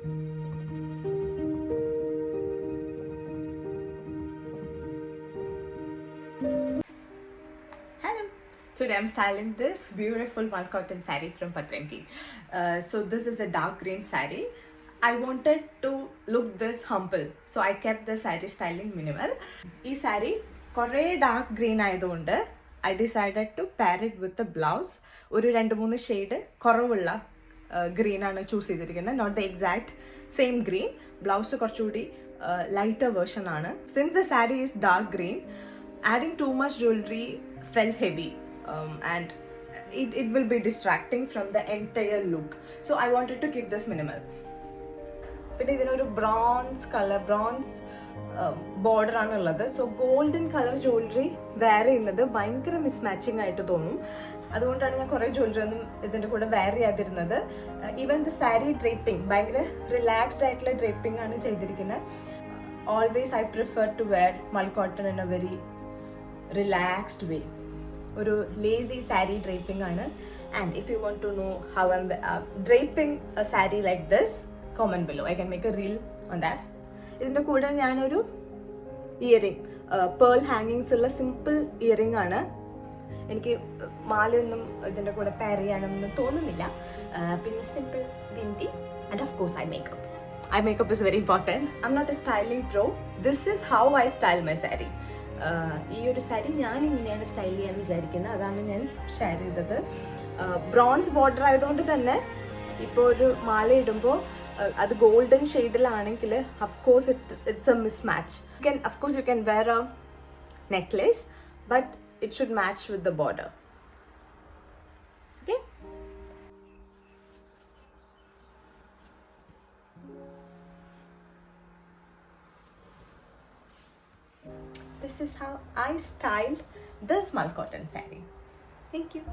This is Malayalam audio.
Today I'm styling this beautiful Malcotton saree from Patrangi. So this is a dark green saree. I wanted to look this humble, so I kept the saree styling minimal. This saree kore dark green ayadonde I decided to pair it with the blouse. ഒരു 2-3 ഷെയ്ഡ് കുറവുള്ള ഗ്രീൻ ആണ് ചൂസ് ചെയ്തിരിക്കുന്നത്. Not the exact same green. Blouse കുറച്ചുകൂടി ലൈറ്റർ വേർഷൻ ആണ്. Since the sari is dark green, adding too much jewelry felt heavy. And it will be distracting from the entire look. So I wanted to keep this minimal. പിന്നെ ഇതിനൊരു ബ്രോൺസ് കളർ, ബ്രോൺസ് ബോർഡർ ആണുള്ളത്. So golden colour jewellery wear ചെയ്യുന്നത് ഭയങ്കര മിസ്മാച്ചിങ് ആയിട്ട് തോന്നും. അതുകൊണ്ടാണ് ഞാൻ കുറേ ജ്വല്ലറി ഒന്നും ഇതിൻ്റെ കൂടെ വെയർ ചെയ്യാതിരുന്നത്. ഈവൻ ദ സാരി ഡ്രേപ്പിംഗ് ഭയങ്കര റിലാക്സ്ഡ് ആയിട്ടുള്ള ഡ്രേപ്പിംഗ് ആണ് ചെയ്തിരിക്കുന്നത്. Always I prefer to wear mul cotton in a very relaxed way. ഒരു ലേസി സാരി ഡ്രേപ്പിംഗ് ആണ്. And if you want to know how I'm draping a sari like this, comment below. I can make a reel on that. ഇതിൻ്റെ കൂടെ ഞാനൊരു ഇയറിംഗ്, പേൾ ഹാങ്ങിങ്സ് ഉള്ള സിമ്പിൾ ഇയറിംഗ് ആണ്. എനിക്ക് മാലയൊന്നും ഇതിൻ്റെ കൂടെ പെയർ ചെയ്യാനൊന്നും തോന്നുന്നില്ല. പിന്നെ simple bindi and of course eye makeup is very important. I am not a styling pro. This is how I style my sari. ഈ ഒരു സാരി ഞാൻ ഇങ്ങനെയാണ് സ്റ്റൈൽ ചെയ്യാൻ വിചാരിക്കുന്നത്. അതാണ് ഞാൻ ഷെയർ ചെയ്തത്. ബ്രോൺസ് ബോർഡർ ആയതുകൊണ്ട് തന്നെ ഇപ്പോൾ ഒരു മാല ഇടുമ്പോൾ അത് ഗോൾഡൻ ഷെയ്ഡിലാണെങ്കിൽ of course it's a mismatch. Of course you can wear a necklace, but it should match with the border. Okay, this is how I styled this Malcotton saree. Thank you.